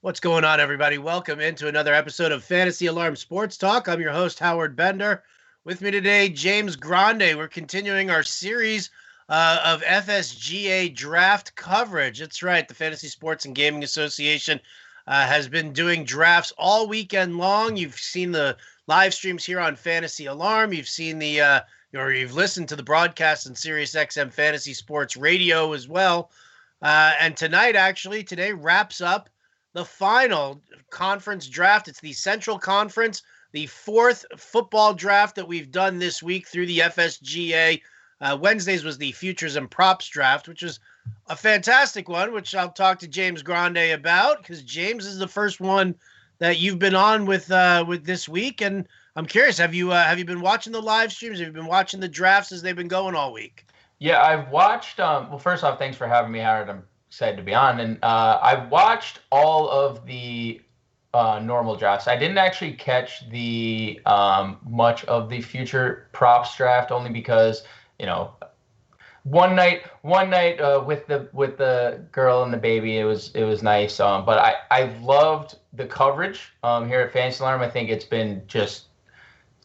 What's going on, everybody? Welcome into another episode of Fantasy Alarm Sports Talk. I'm your host, Howard Bender. With me today, James Grande. We're continuing our series of FSGA draft coverage. That's right. The Fantasy Sports and Gaming Association has been doing drafts all weekend long. You've seen the live streams here on Fantasy Alarm. You've seen or you've listened to the broadcast on SiriusXM Fantasy Sports Radio as well. And today wraps up the final conference draft. It's the Central Conference, the fourth football draft that we've done this week through the FSGA. Wednesdays was the Futures and Props draft, which was a fantastic one, which I'll talk to James Grande about, because James is the first one that you've been on with this week. And I'm curious, have you been watching the live streams? Have you been watching the drafts as they've been going all week? Yeah, I've watched. Well, first off, thanks for having me, Howard. I'm excited to be on. And I've watched all of the normal drafts. I didn't actually catch the much of the future props draft, only because, one night with the girl and the baby, it was nice. But I've loved the coverage here at Fantasy Alarm. I think it's been just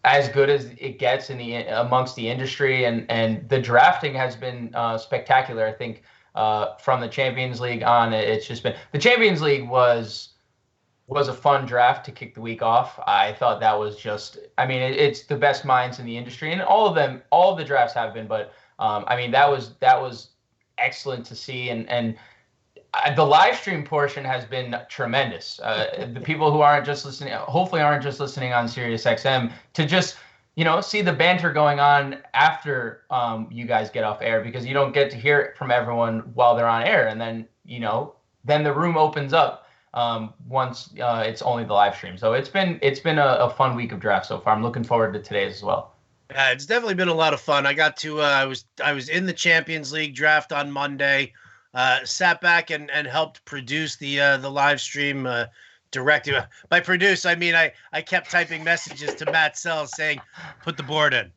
as good as it gets amongst the industry, and the drafting has been spectacular. I think from the Champions League on, it's just been, the Champions League was a fun draft to kick the week off. I thought that was just, it's the best minds in the industry, and all of the drafts have been, but that was excellent to see, and the live stream portion has been tremendous. The people who hopefully aren't just listening on SiriusXM, to just, see the banter going on after you guys get off air, because you don't get to hear it from everyone while they're on air. And then, then the room opens up once it's only the live stream. So it's been a fun week of draft so far. I'm looking forward to today's as well. Yeah, it's definitely been a lot of fun. I got to, I was in the Champions League draft on Monday. Sat back and helped produce the live stream directly. By produce, I mean I kept typing messages to Matt Sells saying, "Put the board in.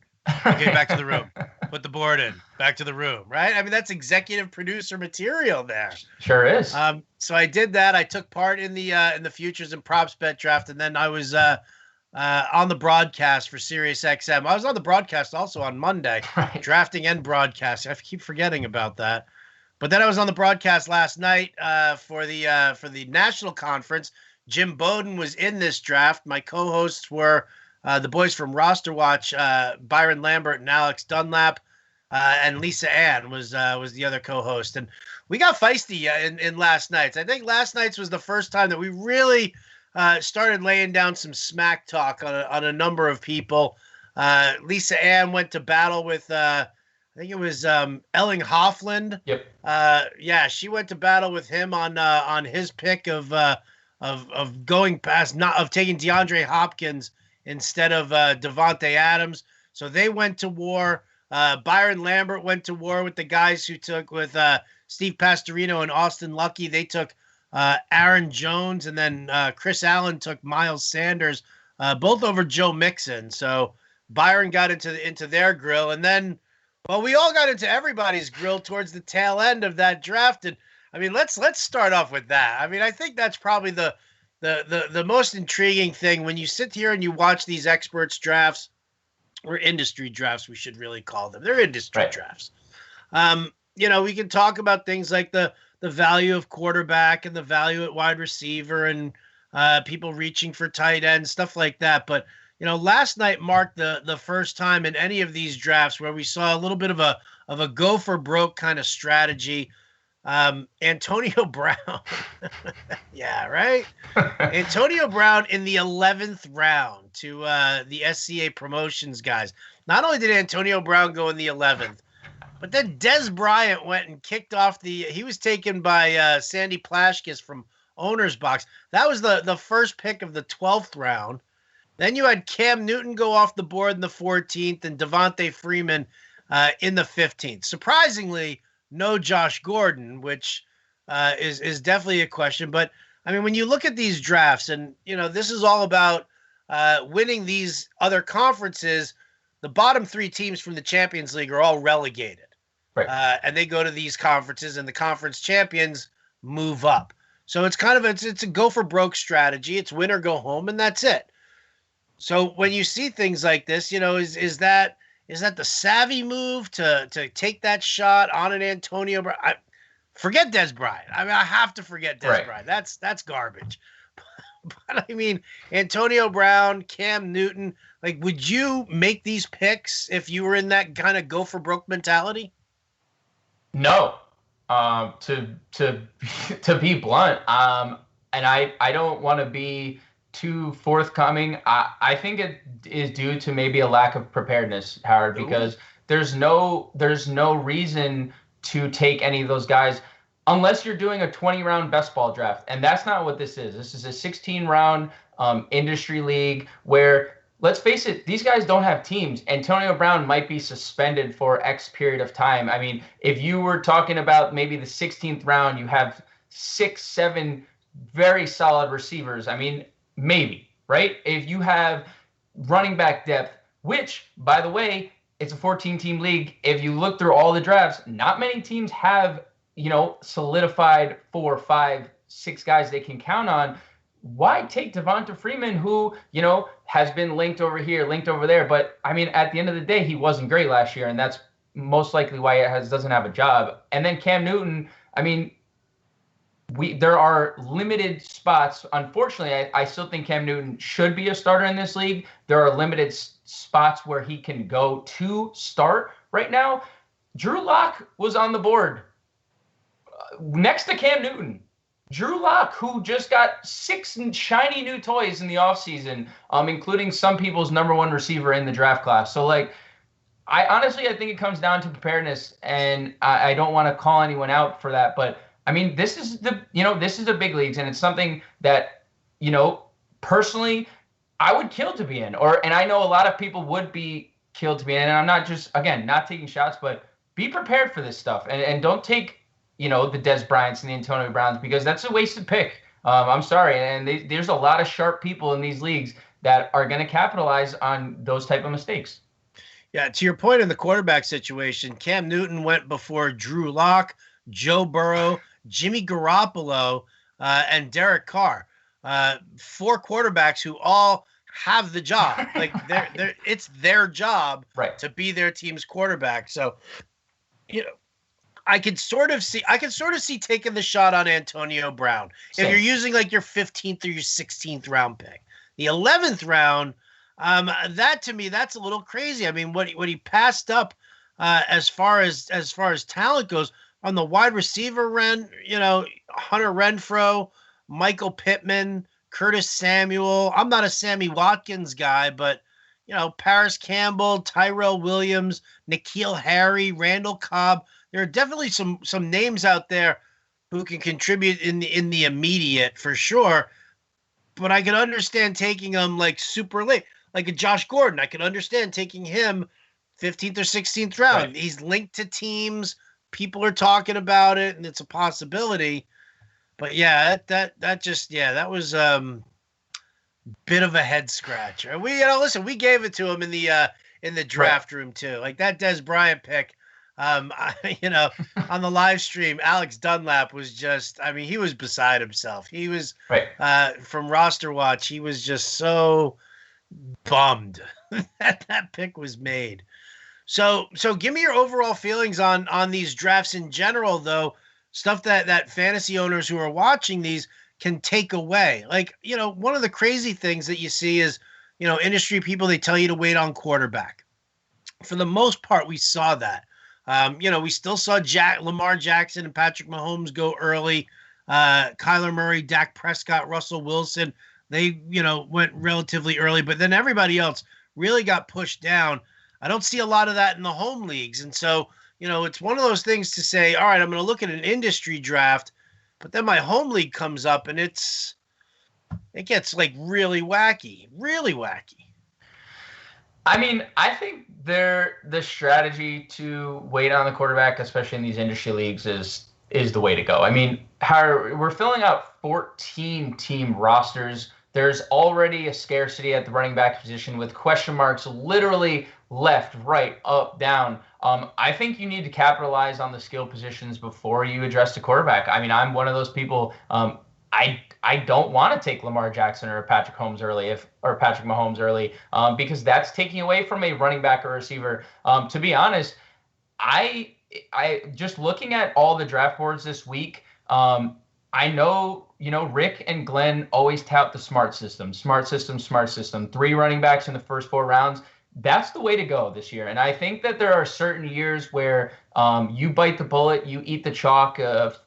Okay, back to the room. Put the board in. Back to the room." Right? I mean, that's executive producer material there. Sure is. So I did that. I took part in the futures and props bet draft, and then I was on the broadcast for SiriusXM. I was on the broadcast also on Monday, right. Drafting and broadcasting. I keep forgetting about that. But then I was on the broadcast last night for the national conference. Jim Bowden was in this draft. My co-hosts were the boys from Roster Watch, Byron Lambert and Alex Dunlap, and Lisa Ann was the other co-host. And we got feisty in last night's. I think last night's was the first time that we really started laying down some smack talk on a number of people. Lisa Ann went to battle with I think it was Elling Hoffland. Yep. Yeah, she went to battle with him on his pick of going past, not of taking DeAndre Hopkins instead of Devontae Adams. So they went to war. Byron Lambert went to war with the guys who took with Steve Pastorino and Austin Lucky. They took Aaron Jones, and then Chris Allen took Miles Sanders, both over Joe Mixon. So Byron got into their grill, and then, well, we all got into everybody's grill towards the tail end of that draft. And I mean, let's start off with that. I mean, I think that's probably the most intriguing thing when you sit here and you watch these experts drafts, or industry drafts, we should really call them. They're industry right. drafts. We can talk about things like the value of quarterback and the value at wide receiver, and people reaching for tight end, stuff like that. But last night marked the first time in any of these drafts where we saw a little bit of a go for broke kind of strategy. Antonio Brown. Yeah, right? Antonio Brown in the 11th round to the SCA Promotions guys. Not only did Antonio Brown go in the 11th, but then Des Bryant went and kicked off he was taken by Sandy Plashkis from Owner's Box. That was the first pick of the 12th round. Then you had Cam Newton go off the board in the 14th and Devontae Freeman in the 15th. Surprisingly, no Josh Gordon, which is definitely a question. But, I mean, when you look at these drafts, and, this is all about winning these other conferences, the bottom three teams from the Champions League are all relegated. Right. And they go to these conferences, and the conference champions move up. So it's kind of it's a go for broke strategy. It's win or go home, and that's it. So when you see things like this, is that the savvy move to take that shot on an Antonio Brown? Forget Des Bryant. I mean, I have to forget Des Right. Bryant. That's garbage. But I mean, Antonio Brown, Cam Newton, like, would you make these picks if you were in that kind of go for broke mentality? No, to to be blunt, and I don't want to be too forthcoming. I think it is due to maybe a lack of preparedness, Howard, Ooh. because there's no reason to take any of those guys unless you're doing a 20 round best ball draft, and that's not what this is. This is a 16 round industry league where, let's face it, these guys don't have teams. Antonio Brown might be suspended for X period of time. I mean, if you were talking about maybe the 16th round, you have 6, 7 very solid receivers. I mean, maybe, right? If you have running back depth, which, by the way, it's a 14-team league. If you look through all the drafts, not many teams have, solidified 4, 5, 6 guys they can count on. Why take Devonta Freeman, who, has been linked over here, linked over there? But I mean, at the end of the day, he wasn't great last year, and that's most likely why he doesn't have a job. And then Cam Newton, I mean, there are limited spots. Unfortunately, I still think Cam Newton should be a starter in this league. There are limited spots where he can go to start right now. Drew Lock was on the board next to Cam Newton. Drew Lock, who just got 6 shiny new toys in the offseason, including some people's number 1 receiver in the draft class. So, like, I think it comes down to preparedness, and I don't want to call anyone out for that. But I mean, this is the big leagues, and it's something that, personally, I would kill to be in, and I know a lot of people would be killed to be in. And I'm not just, again, not taking shots, but be prepared for this stuff, and don't take, the Des Bryants and the Antonio Browns, because that's a wasted pick. I'm sorry, and there's a lot of sharp people in these leagues that are going to capitalize on those type of mistakes. Yeah, to your point in the quarterback situation, Cam Newton went before Drew Lock, Joe Burrow, Jimmy Garoppolo, and Derek Carr. 4 quarterbacks who all have the job. Like, it's their job Right. to be their team's quarterback. So, I can sort of see taking the shot on Antonio Brown. Same. If you're using like your 15th or your 16th round pick. The 11th round, that to me, that's a little crazy. I mean, what he passed up as far as talent goes on the wide receiver Hunter Renfrow, Michael Pittman, Curtis Samuel. I'm not a Sammy Watkins guy, but Paris Campbell, Tyrell Williams, N'Keal Harry, Randall Cobb. There are definitely some names out there who can contribute in the immediate for sure. But I could understand taking them like super late, like a Josh Gordon. I could understand taking him 15th or 16th round. Right. He's linked to teams. People are talking about it, and it's a possibility. But yeah, that was bit of a head scratcher. Listen, we gave it to him in the draft room too. Like that Des Bryant pick. On the live stream, Alex Dunlap was just, I mean, he was beside himself. He was from Roster Watch. He was just so bummed that pick was made. So give me your overall feelings on these drafts in general, though. Stuff that fantasy owners who are watching these can take away. Like, one of the crazy things that you see is, industry people, they tell you to wait on quarterback. For the most part, we saw that. We still saw Lamar Jackson and Patrick Mahomes go early. Kyler Murray, Dak Prescott, Russell Wilson, they, went relatively early, but then everybody else really got pushed down. I don't see a lot of that in the home leagues. And so, it's one of those things to say, all right, I'm going to look at an industry draft, but then my home league comes up and it gets like really wacky. I mean, I think the strategy to wait on the quarterback, especially in these industry leagues, is the way to go. I mean, we're filling out 14-team rosters. There's already a scarcity at the running back position with question marks literally left, right, up, down. I think you need to capitalize on the skill positions before you address the quarterback. I mean, I'm one of those people. I don't want to take Lamar Jackson or Patrick Mahomes early, because that's taking away from a running back or receiver. To be honest, I I just looking at all the draft boards this week. I know, Rick and Glenn always tout the smart system, smart system, smart system. 3 running backs in the first 4 rounds. That's the way to go this year. And I think that there are certain years where you bite the bullet, you eat the chalk,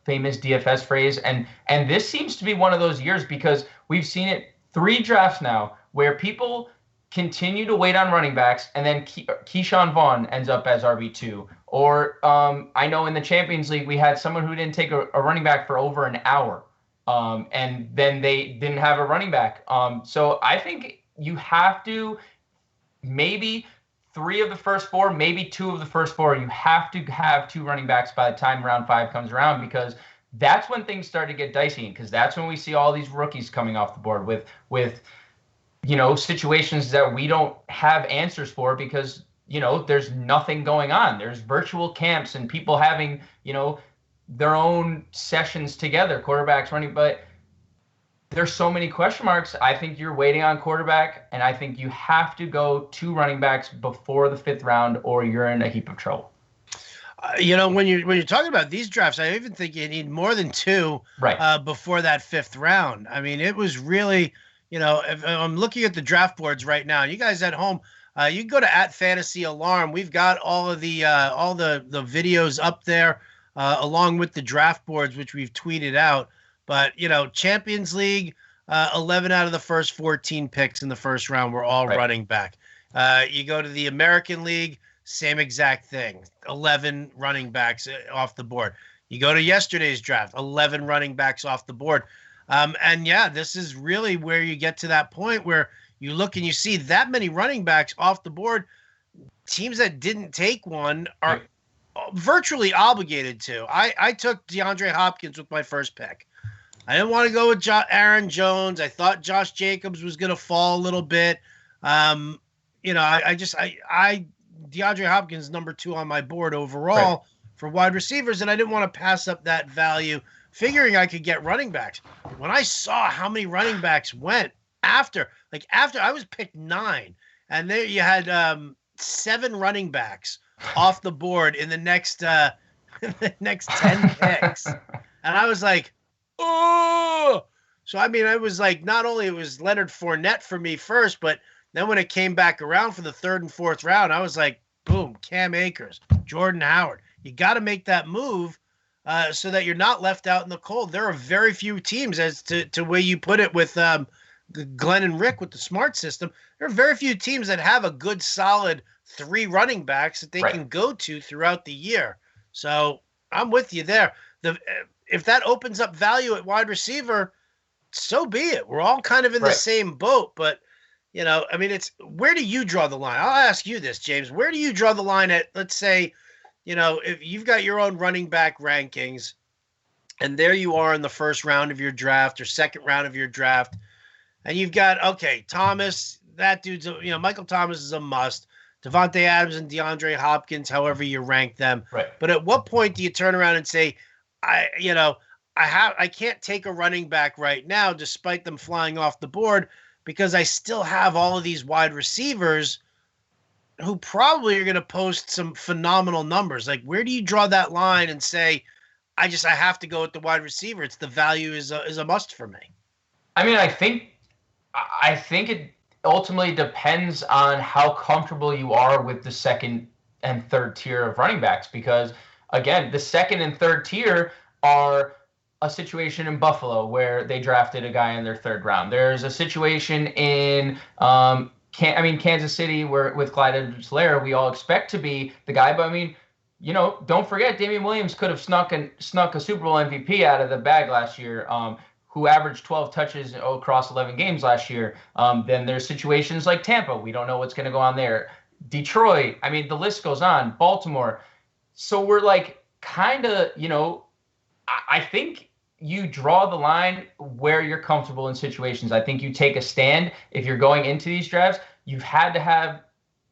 famous DFS phrase. And this seems to be one of those years because we've seen it 3 drafts now where people continue to wait on running backs, and then Keyshawn Vaughn ends up as RB2. Or I know in the Champions League, we had someone who didn't take a running back for over an hour, and then they didn't have a running back. So I think you have to maybe 3 of the first 4, maybe 2 of the first 4. You have to have 2 running backs by the time round 5 comes around, because that's when things start to get dicey, because that's when we see all these rookies coming off the board with situations that we don't have answers for because, there's nothing going on. There's virtual camps and people having, their own sessions together, quarterbacks running, but there's so many question marks. I think you're waiting on quarterback, and I think you have to go 2 running backs before the 5th round or you're in a heap of trouble. When you're talking about these drafts, I even think you need more than 2 right. Before that 5th round. I mean, it was really, if I'm looking at the draft boards right now, you guys at home, you can go to @FantasyAlarm. We've got all of the videos up there, along with the draft boards, which we've tweeted out. But Champions League, 11 out of the first 14 picks in the first round were all running back. You go to the American League, same exact thing. 11 running backs off the board. You go to yesterday's draft, 11 running backs off the board. And yeah, this is really where you get to that point where you look and you see that many running backs off the board. Teams that didn't take one are virtually obligated to. I took DeAndre Hopkins with my first pick. I didn't want to go with Aaron Jones. I thought Josh Jacobs was going to fall a little bit. DeAndre Hopkins number 2 on my board overall for wide receivers, and I didn't want to pass up that value, figuring I could get running backs. When I saw how many running backs went after I was picked 9, and there you had 7 running backs off the board in the next 10 picks, and I was like, oh. So I mean, I was like, not only it was Leonard Fournette for me first, but then when it came back around for the 3rd and 4th round, I was like, boom, Cam Akers, Jordan Howard. You got to make that move so that you're not left out in the cold. There are very few teams, as to where you put it with Glenn and Rick with the smart system. There are very few teams that have a good, solid 3 running backs that they can go to throughout the year. So I'm with you there. If that opens up value at wide receiver, so be it. We're all kind of in the same boat, but I mean, it's where do you draw the line? I'll ask you this, James. Where do you draw the line at, let's say, if you've got your own running back rankings and there you are in the 1st round of your draft or 2nd round of your draft, and you've got, okay, Thomas, that dude's, Michael Thomas is a must. Devontae Adams and DeAndre Hopkins, however you rank them. But at what point do you turn around and say, I can't take a running back right now, despite them flying off the board, because I still have all of these wide receivers who probably are going to post some phenomenal numbers. Like, where do you draw that line and say, I have to go with the wide receiver? It's the value is a must for me. I mean, I think it ultimately depends on how comfortable you are with the 2nd and 3rd tier of running backs, because again, the 2nd and 3rd tier are a situation in Buffalo where they drafted a guy in their 3rd round. There's a situation in Kansas City where with Clyde Edwards-Helaire, we all expect to be the guy. But I mean, don't forget Damian Williams could have snuck a Super Bowl MVP out of the bag last year, who averaged 12 touches across 11 games last year. Then there's situations like Tampa. We don't know what's going to go on there. Detroit. I mean, the list goes on. Baltimore. So we're like kind of, I think you draw the line where you're comfortable in situations. I think you take a stand. If you're going into these drafts, you've had to have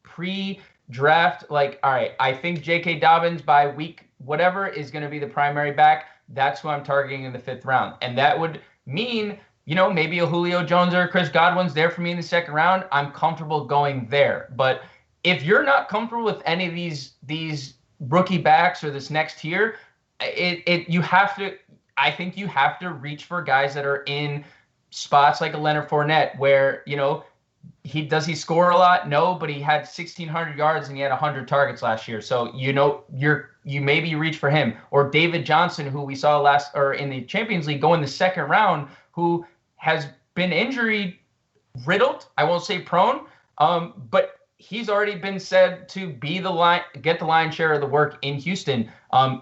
pre-draft, like, all right, I think J.K. Dobbins by week whatever is going to be the primary back. That's who I'm targeting in the 5th round. And that would mean, maybe a Julio Jones or a Chris Godwin's there for me in the second round, I'm comfortable going there. But if you're not comfortable with any of these rookie backs or this next tier, you have to. I think you have to reach for guys that are in spots like a Leonard Fournette, where he score a lot? No, but he had 1,600 yards and he had 100 targets last year. So you maybe reach for him, or David Johnson, who we saw in the Champions League go in the second round, who has been injury riddled. I won't say prone, but he's already been said to get the lion's share of the work in Houston.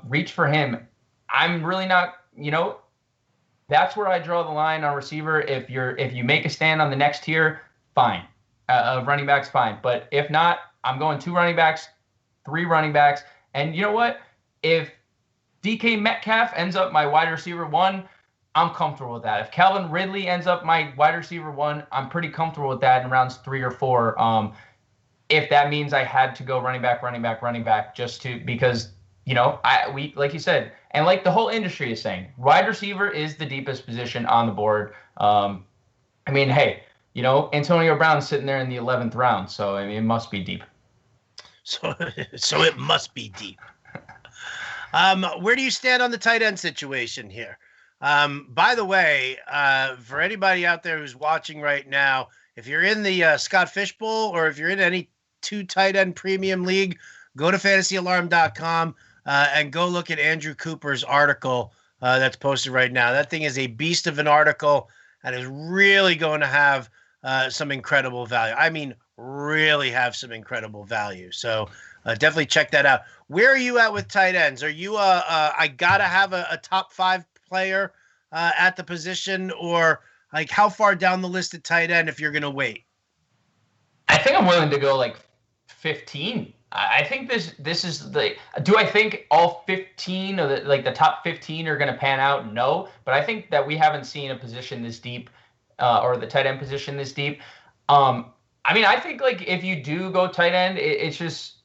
Reach for him. I'm really not, that's where I draw the line on receiver. If you make a stand on the next tier, fine. Running backs, fine. But if not, I'm going 2 running backs, 3 running backs. And you know what? If DK Metcalf ends up my wide receiver 1, I'm comfortable with that. If Calvin Ridley ends up my wide receiver 1, I'm pretty comfortable with that in rounds 3 or 4. If that means I had to go running back, just because we like you said, and like the whole industry is saying, wide receiver is the deepest position on the board. Hey, Antonio Brown's sitting there in the 11th round, so it must be deep. So it must be deep. Where do you stand on the tight end situation here? By the way, for anybody out there who's watching right now, if you're in the Scott Fish Bowl or if you're in any 2 tight end premium league, go to fantasyalarm.com and go look at Andrew Cooper's article that's posted right now. That thing is a beast of an article and is really going to have some incredible value. I mean, really have some incredible value. So definitely check that out. Where are you at with tight ends? Are you I got to have a top 5 player at the position, or like how far down the list at tight end if you're going to wait? I think I'm willing to go like 15. I think this is do I think all 15 of the top 15 are going to pan out? No, but I think that we haven't seen a position this deep or the tight end position this deep. I think like if you do go tight end, it's just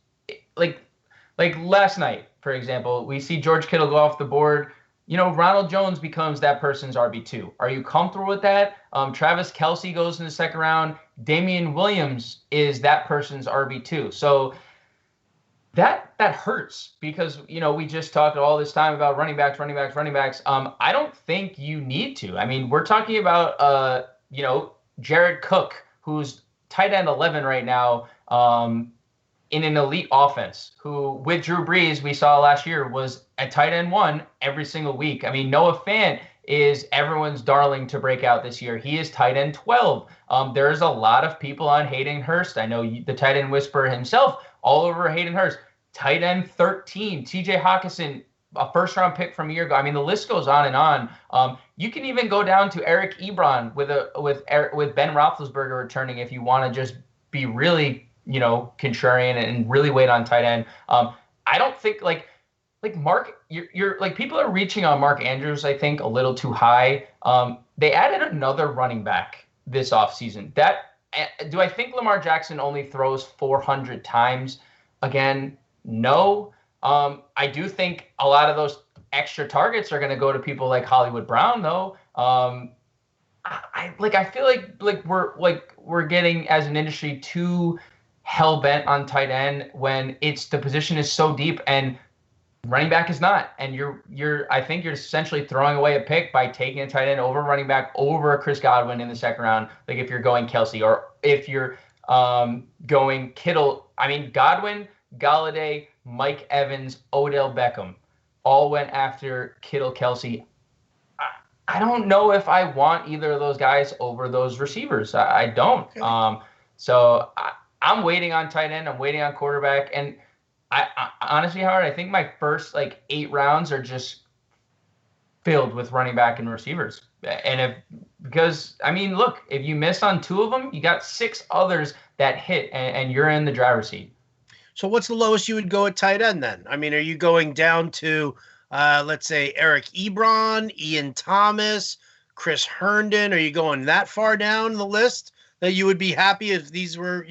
like last night, for example, we see George Kittle go off the board. Ronald Jones becomes that person's RB2. Are you comfortable with that? Travis Kelce goes in the second round. Damian Williams is that person's RB2. So that hurts because, we just talked all this time about running backs. I don't think you need to. I mean, we're talking about, Jared Cook, who's tight end 11 right now, in an elite offense, who with Drew Brees, we saw last year, was a tight end 1 every single week. I mean, Noah Fant is everyone's darling to break out this year. He is tight end 12. There's a lot of people on Hayden Hurst. I know the tight end whisperer himself all over Hayden Hurst. Tight end 13, TJ Hawkinson, a first-round pick from a year ago. I mean, the list goes on and on. You can even go down to Eric Ebron with Ben Roethlisberger returning if you want to just be really, contrarian and really wait on tight end. I don't think like Mark, you're like people are reaching on Mark Andrews, I think, a little too high. They added another running back this offseason. Do I think Lamar Jackson only throws 400 times? Again, no. I do think a lot of those extra targets are going to go to people like Hollywood Brown, though. I feel like we're getting as an industry too hell bent on tight end when the position is so deep and running back is not. And I think you're essentially throwing away a pick by taking a tight end over running back over Chris Godwin in the second round. Like if you're going Kelce or if you're going Kittle. I mean, Godwin, Galladay, Mike Evans, Odell Beckham all went after Kittle, Kelce. I don't know if I want either of those guys over those receivers. I don't. Okay. So I'm waiting on tight end. I'm waiting on quarterback. And I honestly, Howard, I think my first 8 rounds are just filled with running back and receivers. And look, if you miss on 2 of them, you got 6 others that hit and you're in the driver's seat. So what's the lowest you would go at tight end then? I mean, are you going down to, let's say, Eric Ebron, Ian Thomas, Chris Herndon? Are you going that far down the list that you would be happy if these were,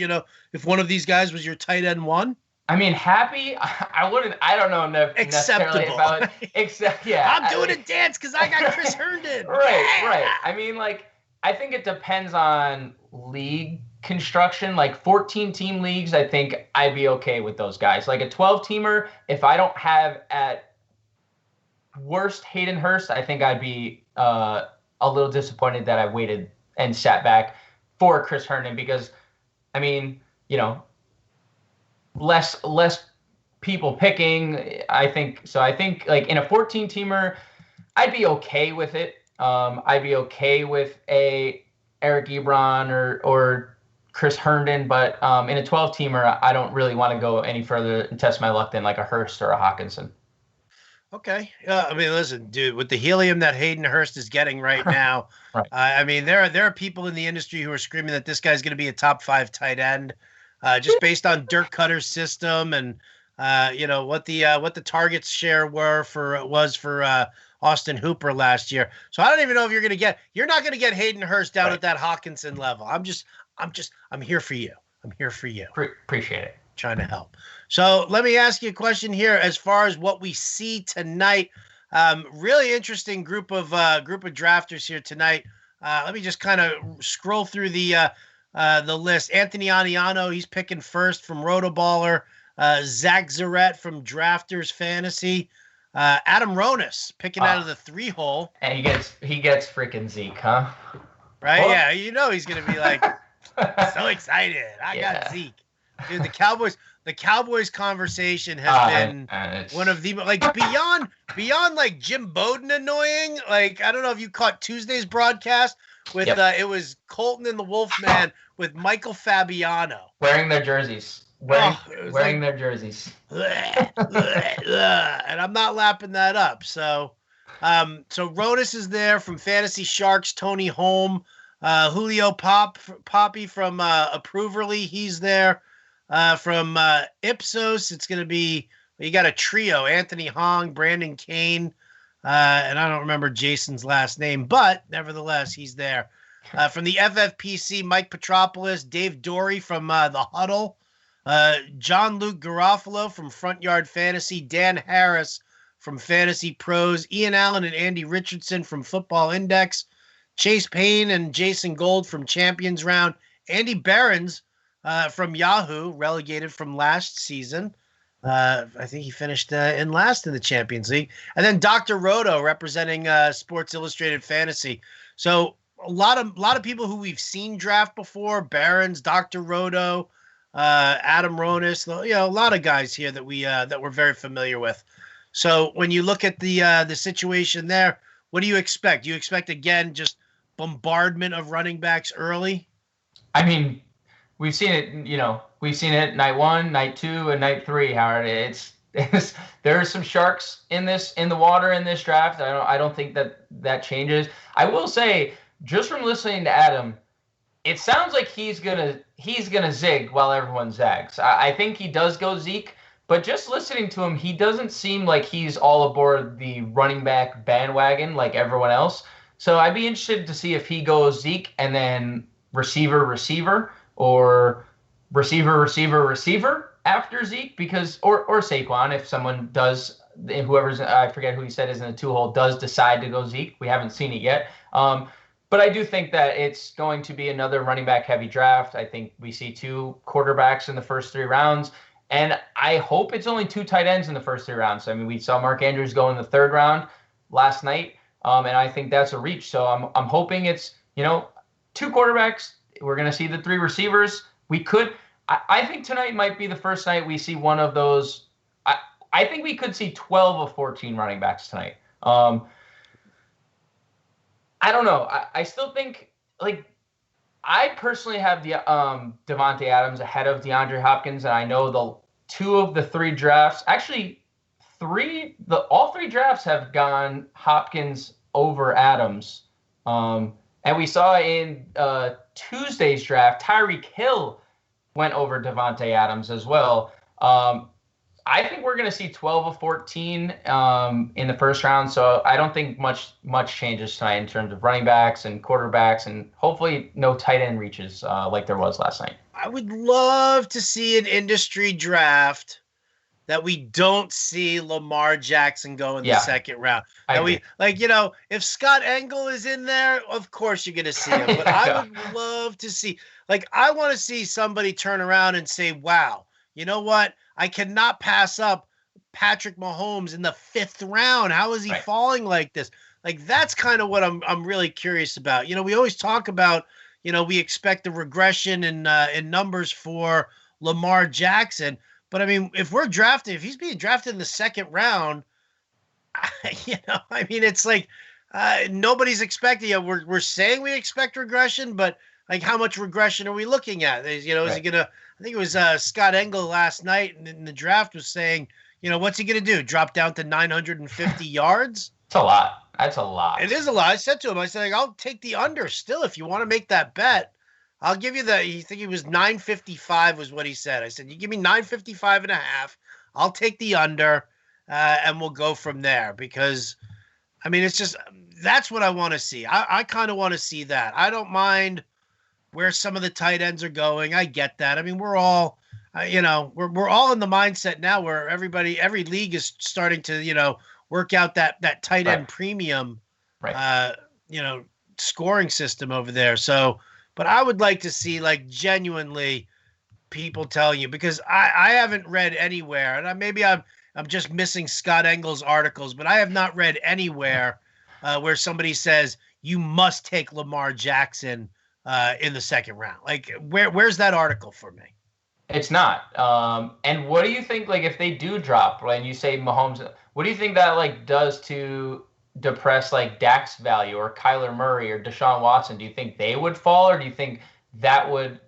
if one of these guys was your tight end 1? I mean, happy. I wouldn't. I don't know necessarily if Acceptable. I would. Except, yeah. I'm doing a dance because I got Chris Herndon. Right, right. Yeah. I mean, like, I think it depends on league construction. Like 14 team leagues, I think I'd be okay with those guys. Like a 12 teamer, if I don't have at worst Hayden Hurst, I think I'd be a little disappointed that I waited and sat back for Chris Herndon because, I mean, less people picking. I think so. I think like in a 14 teamer, I'd be okay with it. I'd be okay with a Eric Ebron or Chris Herndon, but in a 12 teamer, I don't really want to go any further and test my luck than like a Hurst or a Hawkinson. Okay. I mean, listen, dude, with the helium that Hayden Hurst is getting right now, Right. I mean, there are people in the industry who are screaming that this guy's going to be a top 5 tight end, just based on Dirk Cutter's system and what the targets share was for Austin Hooper last year. So I don't even know if you're not going to get Hayden Hurst down Right. at that Hawkinson level. I'm here for you. I'm here for you. Appreciate it. Trying to help. So let me ask you a question here. As far as what we see tonight, really interesting group of drafters here tonight. Let me just kind of scroll through the list. Anthony Aniano, he's picking first from Rotoballer. Zach Zarette from Drafters Fantasy. Adam Ronis picking out of the 3-hole. And he gets freaking Zeke, huh? Right? Well, yeah, he's gonna be like so excited. I got Zeke. Dude, the Cowboys conversation has been one of the like beyond like Jim Bowden annoying. Like I don't know if you caught Tuesday's broadcast with it was Colton and the Wolfman with Michael Fabiano wearing their jerseys. Wearing their jerseys. And I'm not lapping that up. So Ronis is there from Fantasy Sharks, Tony Holm, Julio Poppy from Approverly, he's there. From Ipsos, it's going to be, you got a trio, Anthony Hong, Brandon Kane, and I don't remember Jason's last name, but nevertheless, he's there. From the FFPC, Mike Petropoulos, Dave Dorey from The Huddle, John Luke Garofalo from Front Yard Fantasy, Dan Harris from Fantasy Pros, Ian Allen and Andy Richardson from Football Index, Chase Payne and Jason Gold from Champions Round, Andy Behrens from Yahoo, relegated from last season. I think he finished in last in the Champions League. And then Dr. Roto representing Sports Illustrated Fantasy. So a lot of people who we've seen draft before, Behrens, Dr. Roto, Adam Ronis, a lot of guys here that we're very familiar with. So when you look at the situation there, what do you expect? Do you expect again just bombardment of running backs early? I mean, we've seen it. We've seen it night 1, night 2, and night 3. Howard, there are some sharks in the water in this draft. I don't think that changes. I will say, just from listening to Adam, it sounds like he's gonna zig while everyone zags. I think he does go Zeke, but just listening to him, he doesn't seem like he's all aboard the running back bandwagon like everyone else. So I'd be interested to see if he goes Zeke and then receiver, or receiver after Zeke, because or Saquon, if someone does, whoever's, I forget who he said is in the 2-hole, does decide to go Zeke. We haven't seen it yet. But I do think that it's going to be another running back heavy draft. I think we see 2 quarterbacks in the first 3 rounds. And I hope it's only 2 tight ends in the first 3 rounds. I mean, we saw Mark Andrews go in the 3rd round last night. And I think that's a reach. So I'm hoping it's, 2 quarterbacks. We're going to see the 3 receivers. I think tonight might be the first night we see one of those. I think we could see 12 of 14 running backs tonight. I don't know. I still think, I personally have the Davante Adams ahead of DeAndre Hopkins, and I know 2 of the 3 drafts, actually all 3 drafts have gone Hopkins over Adams. And we saw in Tuesday's draft, Tyreek Hill went over Davante Adams as well. I think we're going to see 12 of 14 in the first round. So I don't think much changes tonight in terms of running backs and quarterbacks, and hopefully no tight end reaches like there was last night. I would love to see an industry draft that we don't see Lamar Jackson go in the Yeah, second round. I That agree. we like, if Scott Engel is in there, of course you're gonna see him. But I Yeah. would love to see, like, I want to see somebody turn around and say, "Wow, you know what? I cannot pass up Patrick Mahomes in the fifth round. How is he Right. falling like this?" Like that's kind of what I'm really curious about. We always talk about, we expect a regression in numbers for Lamar Jackson. But I mean, if he's being drafted in the second round, I mean, it's like nobody's expecting it. We're saying we expect regression, but like, how much regression are we looking at? Is he Right. gonna? I think it was Scott Engel last night in the draft was saying, what's he gonna do? Drop down to 950 yards? It's a lot. That's a lot. It is a lot. I said to him, I said, like, I'll take the under still if you want to make that bet. I'll give you you think it was 955 was what he said. I said, you give me 955 and a half. I'll take the under and we'll go from there because, I mean, it's just, that's what I want to see. I kind of want to see that. I don't mind where some of the tight ends are going. I get that. I mean, we're all, we're all in the mindset now where every league is starting to, work out that tight end Right. premium, Right. uh, scoring system over there. So, but I would like to see, like, genuinely people tell you, because I haven't read anywhere, and maybe I'm just missing Scott Engel's articles, but I have not read anywhere where somebody says you must take Lamar Jackson in the second round. Like, where's that article for me? It's not. And what do you think, like, if they do drop, and you say Mahomes, what do you think that, like, does to depress, like, Dak's value or Kyler Murray or Deshaun Watson? Do you think they would fall, or do you think that would,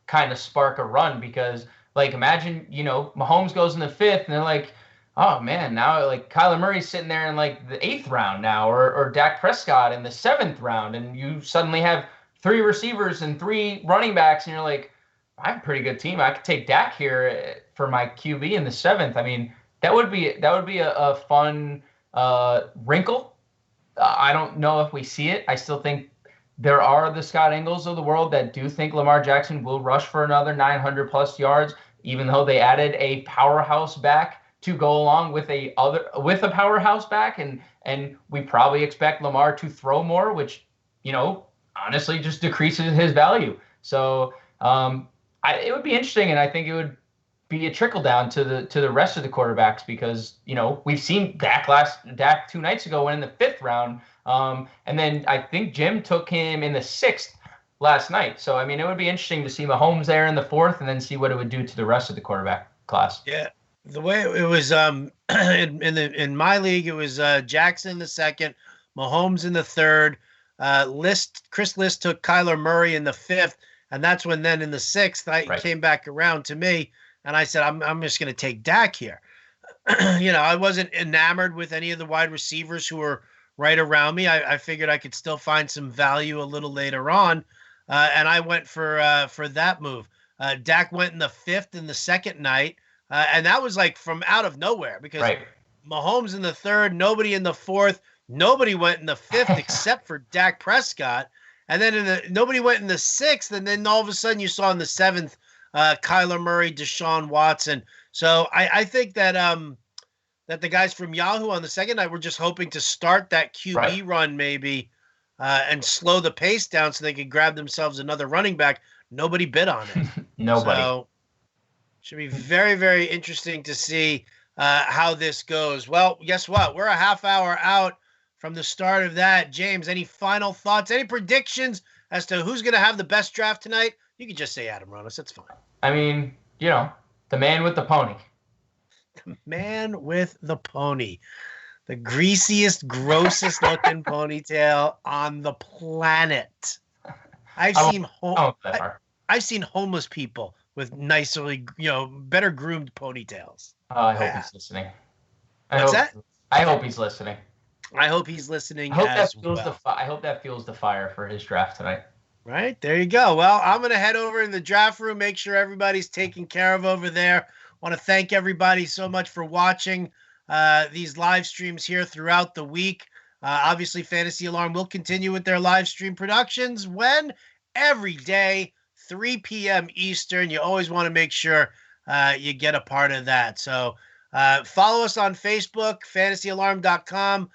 kind of spark a run? Because, like, imagine, Mahomes goes in the fifth, and they're like, oh, man, now, like, Kyler Murray's sitting there in, like, the eighth round now, or Dak Prescott in the seventh round, and you suddenly have three receivers and three running backs, and you're like, I have a pretty good team. I could take Dak here for my QB in the seventh. I mean, that would be a fun wrinkle. I don't know if we see it. I still think there are the Scott Engels of the world that do think Lamar Jackson will rush for another 900 plus yards, even though they added a powerhouse back to go along with a powerhouse back, and we probably expect Lamar to throw more, which honestly just decreases his value. So. It would be interesting, and I think it would be a trickle down to the rest of the quarterbacks because we've seen Dak 2 nights ago went in the fifth round, and then I think Jim took him in the sixth last night. So I mean, it would be interesting to see Mahomes there in the fourth, and then see what it would do to the rest of the quarterback class. Yeah, the way it was in my league, it was Jackson in the second, Mahomes in the third. Chris List took Kyler Murray in the fifth. And that's when then in the sixth, I came back around to me, and I said, I'm just going to take Dak here. I wasn't enamored with any of the wide receivers who were right around me. I figured I could still find some value a little later on, and I went for that move. Dak went in the fifth in the second night, and that was like from out of nowhere because Mahomes in the third, nobody in the fourth, nobody went in the fifth except for Dak Prescott. And then nobody went in the sixth, and then all of a sudden you saw in the seventh, Kyler Murray, Deshaun Watson. So I think that that the guys from Yahoo on the second night were just hoping to start that QB run maybe and slow the pace down so they could grab themselves another running back. Nobody bid on it. Nobody. So should be very, very interesting to see how this goes. Well, guess what? We're a half hour out from the start of that. James, any final thoughts, any predictions as to who's going to have the best draft tonight? You can just say Adam Ronis. That's fine. I mean, the man with the pony. The man with the pony. The greasiest, grossest looking ponytail on the planet. I've seen homeless people with nicely, better groomed ponytails. I hope he's listening. I hope he's listening. I hope he's listening. I hope that fuels the fire for his draft tonight. Right, there you go. Well, I'm going to head over in the draft room, make sure everybody's taken care of over there. Want to thank everybody so much for watching these live streams here throughout the week. Obviously, Fantasy Alarm will continue with their live stream productions when every day, 3 p.m. Eastern. You always want to make sure you get a part of that. So follow us on Facebook, fantasyalarm.com.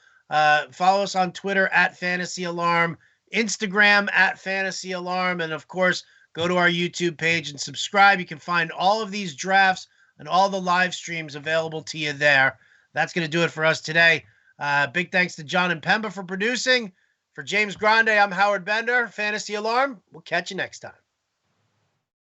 Follow us on Twitter at Fantasy Alarm, Instagram at Fantasy Alarm, and of course, go to our YouTube page and subscribe. You can find all of these drafts and all the live streams available to you there. That's going to do it for us today. Big thanks to John and Pemba for producing. For James Grande, I'm Howard Bender. Fantasy Alarm. We'll catch you next time.